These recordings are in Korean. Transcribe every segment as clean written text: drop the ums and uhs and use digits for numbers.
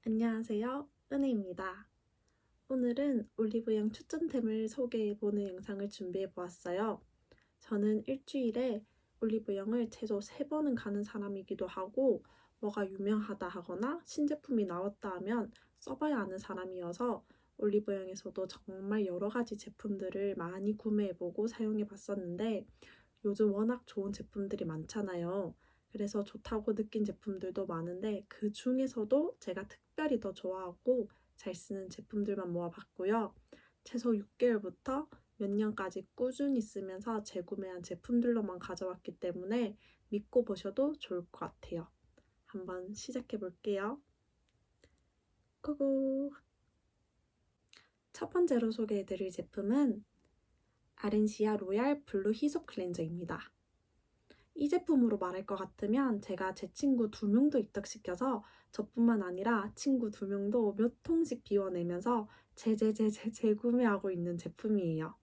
안녕하세요. 은혜입니다. 오늘은 올리브영 추천템을 소개해보는 영상을 준비해보았어요. 저는 일주일에 올리브영을 최소 3번은 가는 사람이기도 하고 뭐가 유명하다 하거나 신제품이 나왔다 하면 써봐야 하는 사람이어서 올리브영에서도 정말 여러 가지 제품들을 많이 구매해보고 사용해봤었는데 요즘 워낙 좋은 제품들이 많잖아요. 그래서 좋다고 느낀 제품들도 많은데 그 중에서도 제가 특별히 더 좋아하고 잘 쓰는 제품들만 모아봤고요. 최소 6개월부터 몇 년까지 꾸준히 쓰면서 재구매한 제품들로만 가져왔기 때문에 믿고 보셔도 좋을 것 같아요. 한번 시작해 볼게요. 고고! 첫 번째로 소개해드릴 제품은 아렌시아 로얄 블루 희석 클렌저입니다. 이 제품으로 말할 것 같으면 제가 제 친구 2명도 입덕시켜서 저뿐만 아니라 친구 2명도 몇 통씩 비워내면서 재구매하고 있는 제품이에요.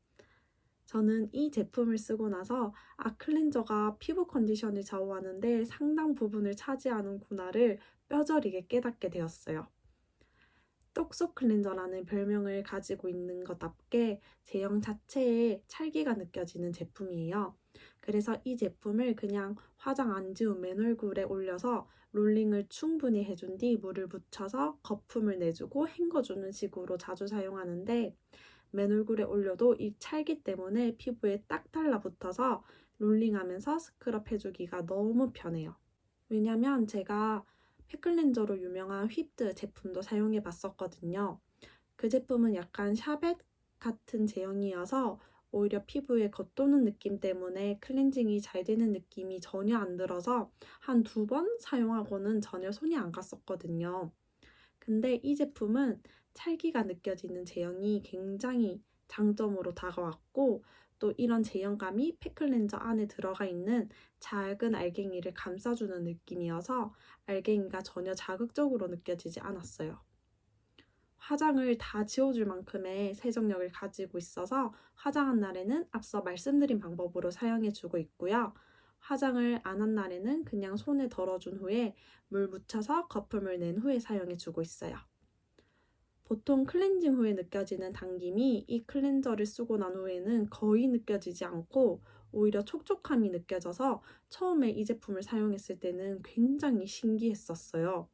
저는 이 제품을 쓰고 나서 클렌저가 피부 컨디션을 좌우하는데 상당 부분을 차지하는구나를 뼈저리게 깨닫게 되었어요. 똑똑 클렌저라는 별명을 가지고 있는 것답게 제형 자체에 찰기가 느껴지는 제품이에요. 그래서 이 제품을 그냥 화장 안 지운 맨 얼굴에 올려서 롤링을 충분히 해준 뒤 물을 묻혀서 거품을 내주고 헹궈주는 식으로 자주 사용하는데 맨 얼굴에 올려도 이 찰기 때문에 피부에 딱 달라붙어서 롤링하면서 스크럽 해주기가 너무 편해요. 왜냐면 제가 팩클렌저로 유명한 휘트 제품도 사용해 봤었거든요. 그 제품은 약간 샤벳 같은 제형이어서 오히려 피부에 겉도는 느낌 때문에 클렌징이 잘 되는 느낌이 전혀 안 들어서 한 2번 사용하고는 전혀 손이 안 갔었거든요. 근데 이 제품은 찰기가 느껴지는 제형이 굉장히 장점으로 다가왔고 또 이런 제형감이 팩클렌저 안에 들어가 있는 작은 알갱이를 감싸주는 느낌이어서 알갱이가 전혀 자극적으로 느껴지지 않았어요. 화장을 다 지워줄 만큼의 세정력을 가지고 있어서 화장한 날에는 앞서 말씀드린 방법으로 사용해주고 있고요. 화장을 안 한 날에는 그냥 손에 덜어준 후에 물 묻혀서 거품을 낸 후에 사용해주고 있어요. 보통 클렌징 후에 느껴지는 당김이 이 클렌저를 쓰고 난 후에는 거의 느껴지지 않고 오히려 촉촉함이 느껴져서 처음에 이 제품을 사용했을 때는 굉장히 신기했었어요.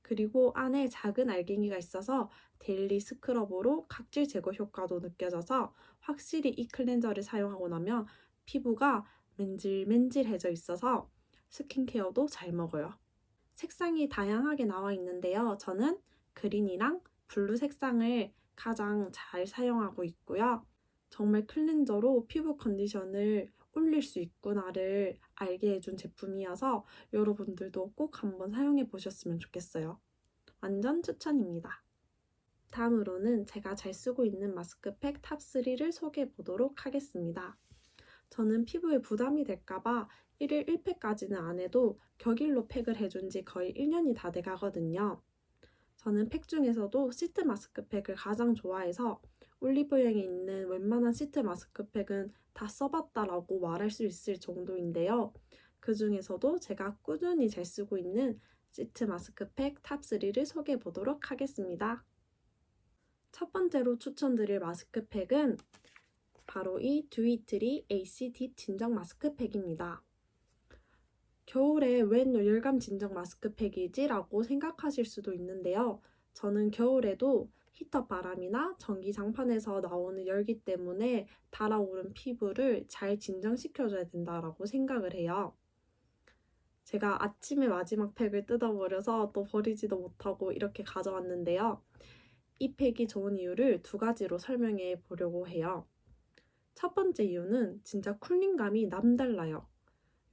그리고 안에 작은 알갱이가 있어서 데일리 스크럽으로 각질 제거 효과도 느껴져서 확실히 이 클렌저를 사용하고 나면 피부가 맨질맨질해져 있어서 스킨케어도 잘 먹어요. 색상이 다양하게 나와 있는데요. 저는 그린이랑 블루 색상을 가장 잘 사용하고 있고요. 정말 클렌저로 피부 컨디션을 올릴 수 있구나를 알게 해준 제품이어서 여러분들도 꼭 한번 사용해 보셨으면 좋겠어요. 완전 추천입니다. 다음으로는 제가 잘 쓰고 있는 마스크팩 탑3를 소개해 보도록 하겠습니다. 저는 피부에 부담이 될까봐 1일 1팩까지는 안 해도 격일로 팩을 해준 지 거의 1년이 다 돼가거든요. 저는 팩 중에서도 시트 마스크팩을 가장 좋아해서 올리브영에 있는 웬만한 시트 마스크팩은 다 써봤다라고 말할 수 있을 정도인데요. 그 중에서도 제가 꾸준히 잘 쓰고 있는 시트 마스크팩 탑3를 소개해 보도록 하겠습니다. 첫 번째로 추천드릴 마스크팩은 바로 이 듀이트리 AC 딥 진정 마스크팩입니다. 겨울에 웬 열감 진정 마스크팩이지? 라고 생각하실 수도 있는데요. 저는 겨울에도 히터 바람이나 전기장판에서 나오는 열기 때문에 달아오른 피부를 잘 진정시켜줘야 된다라고 생각을 해요. 제가 아침에 마지막 팩을 뜯어버려서 또 버리지도 못하고 이렇게 가져왔는데요. 이 팩이 좋은 이유를 2가지로 설명해 보려고 해요. 첫 번째 이유는 진짜 쿨링감이 남달라요.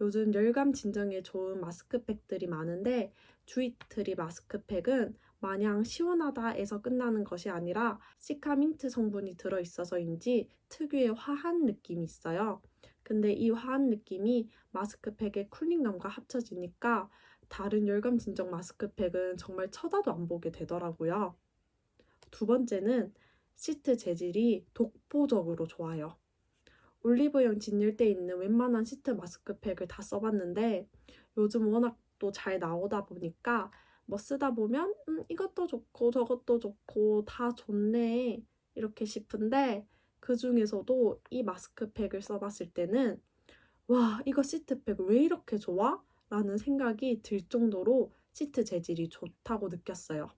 요즘 열감 진정에 좋은 마스크팩들이 많은데 주이트리 마스크팩은 마냥 시원하다에서 끝나는 것이 아니라 시카민트 성분이 들어있어서인지 특유의 화한 느낌이 있어요. 근데 이 화한 느낌이 마스크팩의 쿨링감과 합쳐지니까 다른 열감 진정 마스크팩은 정말 쳐다도 안 보게 되더라고요. 두 번째는 시트 재질이 독보적으로 좋아요. 올리브영 진열대에 있는 웬만한 시트 마스크팩을 다 써봤는데 요즘 워낙 또 잘 나오다 보니까 뭐 쓰다 보면 이것도 좋고 저것도 좋고 다 좋네 이렇게 싶은데 그 중에서도 이 마스크팩을 써봤을 때는 와, 이거 시트팩 왜 이렇게 좋아? 라는 생각이 들 정도로 시트 재질이 좋다고 느꼈어요.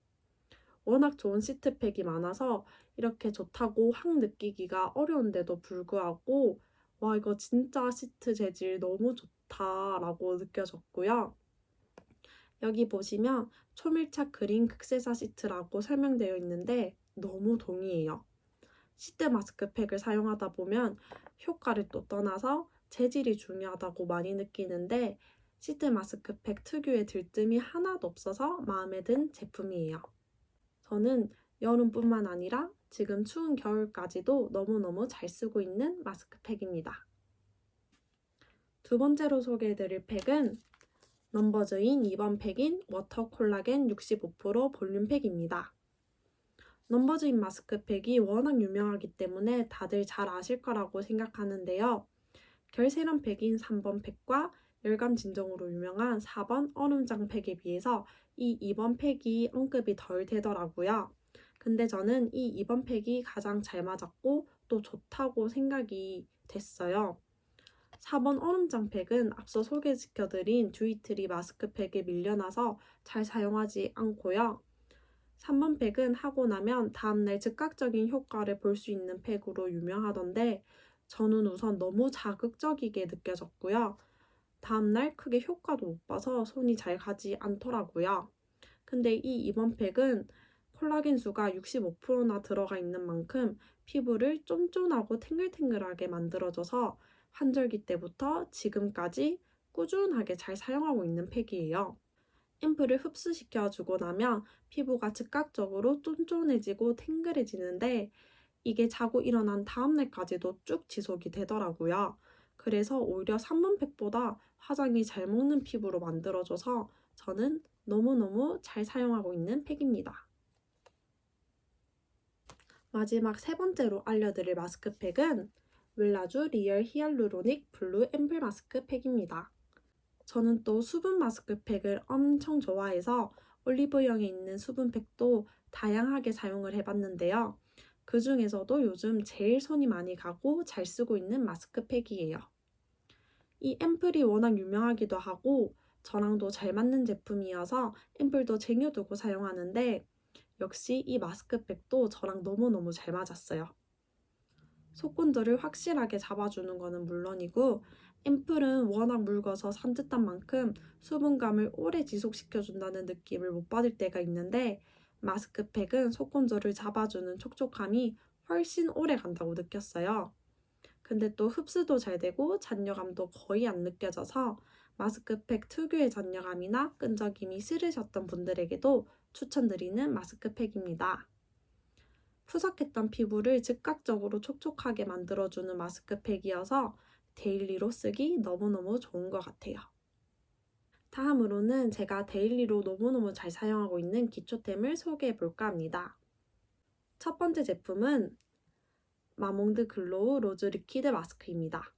워낙 좋은 시트팩이 많아서 이렇게 좋다고 확 느끼기가 어려운데도 불구하고 와, 이거 진짜 시트 재질 너무 좋다라고 느껴졌고요. 여기 보시면 초밀착 그린 극세사 시트라고 설명되어 있는데 너무 동의해요. 시트 마스크팩을 사용하다 보면 효과를 또 떠나서 재질이 중요하다고 많이 느끼는데 시트 마스크팩 특유의 들뜸이 하나도 없어서 마음에 든 제품이에요. 저는 여름뿐만 아니라 지금 추운 겨울까지도 너무너무 잘 쓰고 있는 마스크팩입니다. 두 번째로 소개해드릴 팩은 넘버즈인 2번 팩인 워터 콜라겐 65% 볼륨팩입니다. 넘버즈인 마스크팩이 워낙 유명하기 때문에 다들 잘 아실 거라고 생각하는데요. 결세련 팩인 3번 팩과 열감 진정으로 유명한 4번 얼음장 팩에 비해서 이 2번 팩이 언급이 덜 되더라고요. 근데 저는 이 2번 팩이 가장 잘 맞았고 또 좋다고 생각이 됐어요. 4번 얼음장 팩은 앞서 소개시켜드린 듀이트리 마스크팩에 밀려나서 잘 사용하지 않고요. 3번 팩은 하고 나면 다음날 즉각적인 효과를 볼 수 있는 팩으로 유명하던데 저는 우선 너무 자극적이게 느껴졌고요. 다음날 크게 효과도 못 봐서 손이 잘 가지 않더라고요. 근데 이 2번 팩은 콜라겐 수가 65%나 들어가 있는 만큼 피부를 쫀쫀하고 탱글탱글하게 만들어줘서 환절기 때부터 지금까지 꾸준하게 잘 사용하고 있는 팩이에요. 앰플을 흡수시켜주고 나면 피부가 즉각적으로 쫀쫀해지고 탱글해지는데 이게 자고 일어난 다음날까지도 쭉 지속이 되더라고요. 그래서 오히려 3번 팩보다 화장이 잘 먹는 피부로 만들어줘서 저는 너무너무 잘 사용하고 있는 팩입니다. 마지막 세 번째로 알려드릴 마스크팩은 웰라쥬 리얼 히알루로닉 블루 앰플 마스크팩입니다. 저는 또 수분 마스크팩을 엄청 좋아해서 올리브영에 있는 수분팩도 다양하게 사용을 해봤는데요. 그 중에서도 요즘 제일 손이 많이 가고 잘 쓰고 있는 마스크팩이에요. 이 앰플이 워낙 유명하기도 하고 저랑도 잘 맞는 제품이어서 앰플도 쟁여두고 사용하는데 역시 이 마스크팩도 저랑 너무너무 잘 맞았어요. 속건조를 확실하게 잡아주는 것은 물론이고 앰플은 워낙 묽어서 산뜻한 만큼 수분감을 오래 지속시켜준다는 느낌을 못 받을 때가 있는데 마스크팩은 속건조를 잡아주는 촉촉함이 훨씬 오래 간다고 느꼈어요. 근데 또 흡수도 잘 되고 잔여감도 거의 안 느껴져서 마스크팩 특유의 잔여감이나 끈적임이 싫으셨던 분들에게도 추천드리는 마스크팩입니다. 푸석했던 피부를 즉각적으로 촉촉하게 만들어주는 마스크팩이어서 데일리로 쓰기 너무너무 좋은 것 같아요. 다음으로는 제가 데일리로 너무너무 잘 사용하고 있는 기초템을 소개해 볼까 합니다. 첫 번째 제품은 마몽드 글로우 로즈 리퀴드 마스크입니다.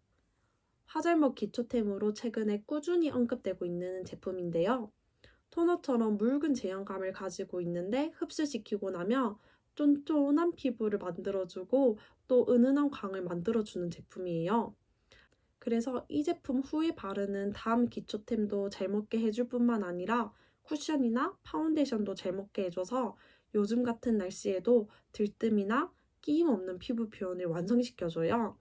화잘먹 기초템으로 최근에 꾸준히 언급되고 있는 제품인데요. 토너처럼 묽은 제형감을 가지고 있는데 흡수시키고 나면 쫀쫀한 피부를 만들어주고 또 은은한 광을 만들어주는 제품이에요. 그래서 이 제품 후에 바르는 다음 기초템도 잘 먹게 해줄 뿐만 아니라 쿠션이나 파운데이션도 잘 먹게 해줘서 요즘 같은 날씨에도 들뜸이나 끼임 없는 피부 표현을 완성시켜줘요.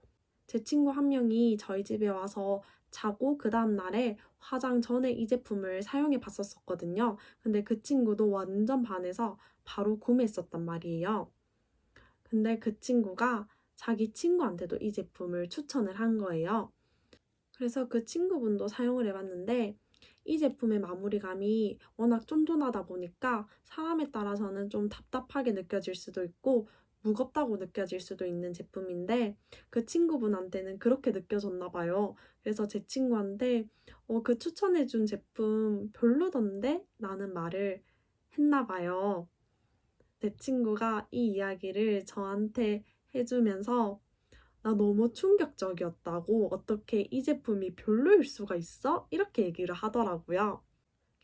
제 친구 한 명이 저희 집에 와서 자고 그 다음 날에 화장 전에 이 제품을 사용해 봤었거든요. 근데 그 친구도 완전 반해서 바로 구매했었단 말이에요. 근데 그 친구가 자기 친구한테도 이 제품을 추천을 한 거예요. 그래서 그 친구분도 사용을 해봤는데 이 제품의 마무리감이 워낙 쫀쫀하다 보니까 사람에 따라서는 좀 답답하게 느껴질 수도 있고 무겁다고 느껴질 수도 있는 제품인데 그 친구분한테는 그렇게 느껴졌나 봐요. 그래서 제 친구한테 그 추천해준 제품 별로던데? 라는 말을 했나 봐요. 제 친구가 이 이야기를 저한테 해주면서 나 너무 충격적이었다고 어떻게 이 제품이 별로일 수가 있어? 이렇게 얘기를 하더라고요.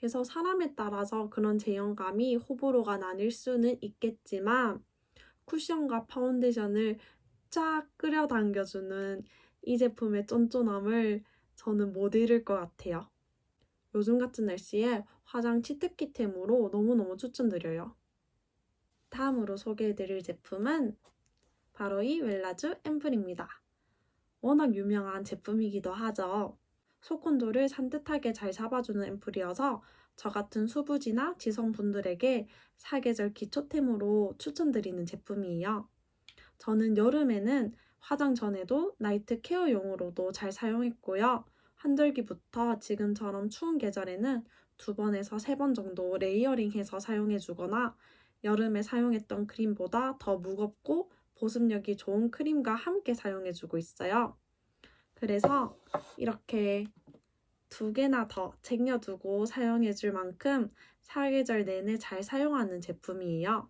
그래서 사람에 따라서 그런 제형감이 호불호가 나뉠 수는 있겠지만 쿠션과 파운데이션을 쫙 끌어당겨주는 이 제품의 쫀쫀함을 저는 못 잃을 것 같아요. 요즘 같은 날씨에 화장 치트키템으로 너무너무 추천드려요. 다음으로 소개해드릴 제품은 바로 이 웰라쥬 앰플입니다. 워낙 유명한 제품이기도 하죠. 속 온도를 산뜻하게 잘 잡아주는 앰플이어서 저 같은 수부지나 지성분들에게 사계절 기초템으로 추천드리는 제품이에요. 저는 여름에는 화장 전에도 나이트 케어용으로도 잘 사용했고요. 환절기부터 지금처럼 추운 계절에는 2번에서 3번 정도 레이어링해서 사용해주거나 여름에 사용했던 크림보다 더 무겁고 보습력이 좋은 크림과 함께 사용해주고 있어요. 그래서 이렇게 2개나 더 쟁여두고 사용해줄 만큼 사계절 내내 잘 사용하는 제품이에요.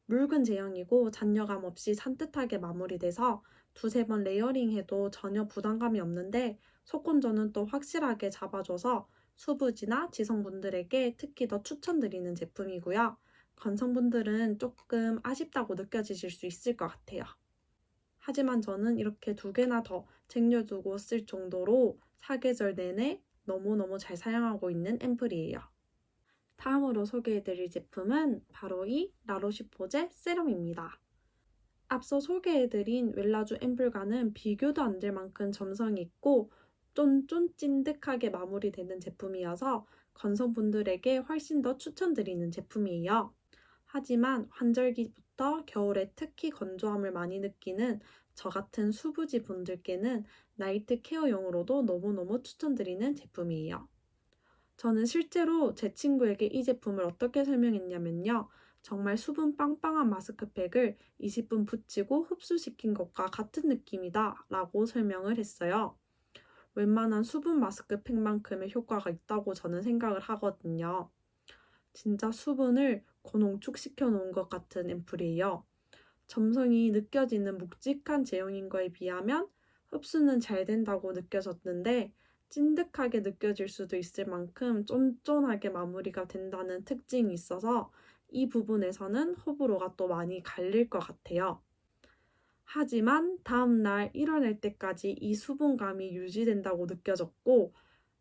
묽은 제형이고 잔여감 없이 산뜻하게 마무리돼서 2~3번 레이어링해도 전혀 부담감이 없는데 속건조는 또 확실하게 잡아줘서 수부지나 지성분들에게 특히 더 추천드리는 제품이고요. 건성분들은 조금 아쉽다고 느껴지실 수 있을 것 같아요. 하지만 저는 이렇게 2개나 더 쟁여두고 쓸 정도로 사계절 내내 너무너무 잘 사용하고 있는 앰플이에요. 다음으로 소개해드릴 제품은 바로 이 라로시포제 세럼입니다. 앞서 소개해드린 웰라쥬 앰플과는 비교도 안 될 만큼 점성이 있고 쫀쫀 찐득하게 마무리되는 제품이어서 건성분들에게 훨씬 더 추천드리는 제품이에요. 하지만 환절기부터 겨울에 특히 건조함을 많이 느끼는 저 같은 수부지 분들께는 나이트 케어용으로도 너무너무 추천드리는 제품이에요. 저는 실제로 제 친구에게 이 제품을 어떻게 설명했냐면요. 정말 수분 빵빵한 마스크팩을 20분 붙이고 흡수시킨 것과 같은 느낌이다 라고 설명을 했어요. 웬만한 수분 마스크팩만큼의 효과가 있다고 저는 생각을 하거든요. 진짜 수분을 고농축시켜 놓은 것 같은 앰플이에요. 점성이 느껴지는 묵직한 제형인 거에 비하면 흡수는 잘 된다고 느껴졌는데 찐득하게 느껴질 수도 있을 만큼 쫀쫀하게 마무리가 된다는 특징이 있어서 이 부분에서는 호불호가 또 많이 갈릴 것 같아요. 하지만 다음날 일어날 때까지 이 수분감이 유지된다고 느껴졌고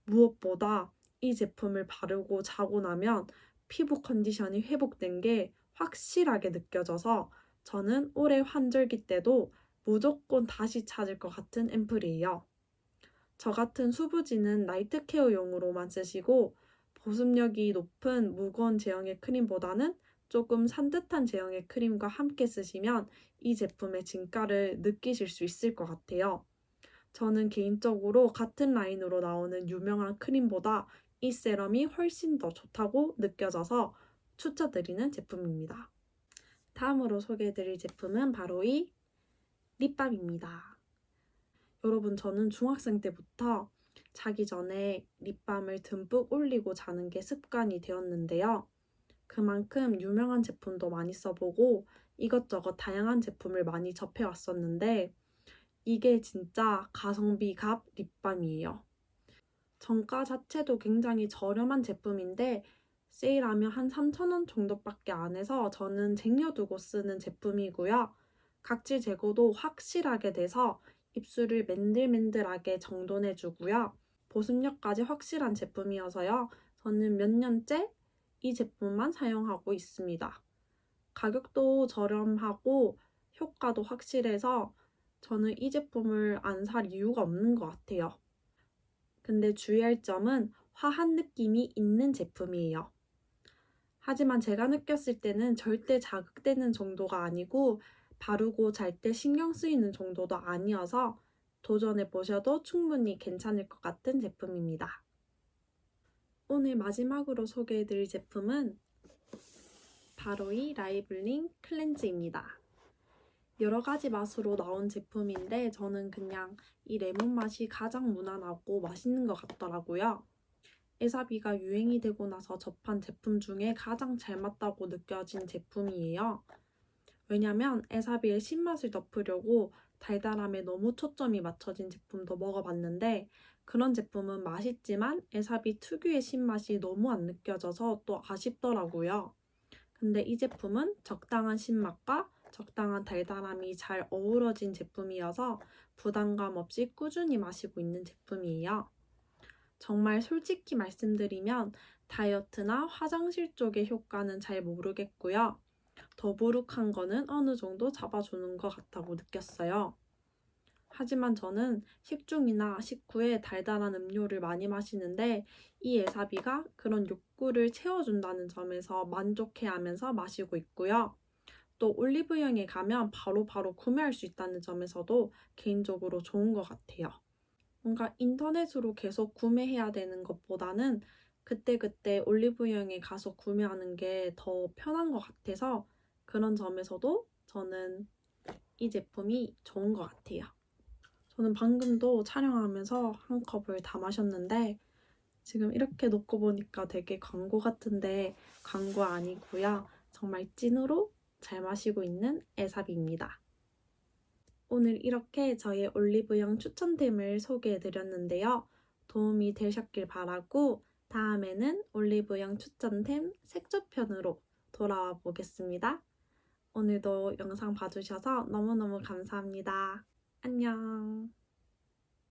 무엇보다 이 제품을 바르고 자고 나면 피부 컨디션이 회복된 게 확실하게 느껴져서 저는 올해 환절기 때도 무조건 다시 찾을 것 같은 앰플이에요. 저 같은 수부지는 나이트 케어용으로만 쓰시고 보습력이 높은 무거운 제형의 크림보다는 조금 산뜻한 제형의 크림과 함께 쓰시면 이 제품의 진가를 느끼실 수 있을 것 같아요. 저는 개인적으로 같은 라인으로 나오는 유명한 크림보다 이 세럼이 훨씬 더 좋다고 느껴져서 추천드리는 제품입니다. 다음으로 소개해드릴 제품은 바로 이 립밤입니다. 여러분, 저는 중학생 때부터 자기 전에 립밤을 듬뿍 올리고 자는 게 습관이 되었는데요. 그만큼 유명한 제품도 많이 써보고 이것저것 다양한 제품을 많이 접해왔었는데 이게 진짜 가성비 값 립밤이에요. 정가 자체도 굉장히 저렴한 제품인데 세일하면 한 3,000원 정도밖에 안 해서 저는 쟁여두고 쓰는 제품이고요. 각질 제거도 확실하게 돼서 입술을 맨들맨들하게 정돈해주고요. 보습력까지 확실한 제품이어서요. 저는 몇 년째 이 제품만 사용하고 있습니다. 가격도 저렴하고 효과도 확실해서 저는 이 제품을 안 살 이유가 없는 것 같아요. 근데 주의할 점은 화한 느낌이 있는 제품이에요. 하지만 제가 느꼈을 때는 절대 자극되는 정도가 아니고 바르고 잘 때 신경 쓰이는 정도도 아니어서 도전해 보셔도 충분히 괜찮을 것 같은 제품입니다. 오늘 마지막으로 소개해드릴 제품은 바로 이 라이블링 클렌즈입니다. 여러 가지 맛으로 나온 제품인데 저는 그냥 이 레몬 맛이 가장 무난하고 맛있는 것 같더라고요. 에사비가 유행이 되고 나서 접한 제품 중에 가장 잘 맞다고 느껴진 제품이에요. 왜냐면 에사비의 신맛을 덮으려고 달달함에 너무 초점이 맞춰진 제품도 먹어봤는데 그런 제품은 맛있지만 에사비 특유의 신맛이 너무 안 느껴져서 또 아쉽더라고요. 근데 이 제품은 적당한 신맛과 적당한 달달함이 잘 어우러진 제품이어서 부담감 없이 꾸준히 마시고 있는 제품이에요. 정말 솔직히 말씀드리면 다이어트나 화장실 쪽의 효과는 잘 모르겠고요. 더부룩한 거는 어느 정도 잡아주는 것 같다고 느꼈어요. 하지만 저는 식중이나 식후에 달달한 음료를 많이 마시는데 이 에사비가 그런 욕구를 채워준다는 점에서 만족해하면서 마시고 있고요. 또 올리브영에 가면 바로바로 구매할 수 있다는 점에서도 개인적으로 좋은 것 같아요. 뭔가 인터넷으로 계속 구매해야 되는 것보다는 그때그때 올리브영에 가서 구매하는 게 더 편한 것 같아서 그런 점에서도 저는 이 제품이 좋은 것 같아요. 저는 방금도 촬영하면서 한 컵을 다 마셨는데 지금 이렇게 놓고 보니까 되게 광고 같은데 광고 아니고요. 정말 찐으로 잘 마시고 있는 에사비입니다. 오늘 이렇게 저의 올리브영 추천템을 소개해드렸는데요. 도움이 되셨길 바라고 다음에는 올리브영 추천템 색조편으로 돌아와 보겠습니다. 오늘도 영상 봐주셔서 너무너무 감사합니다. 안녕.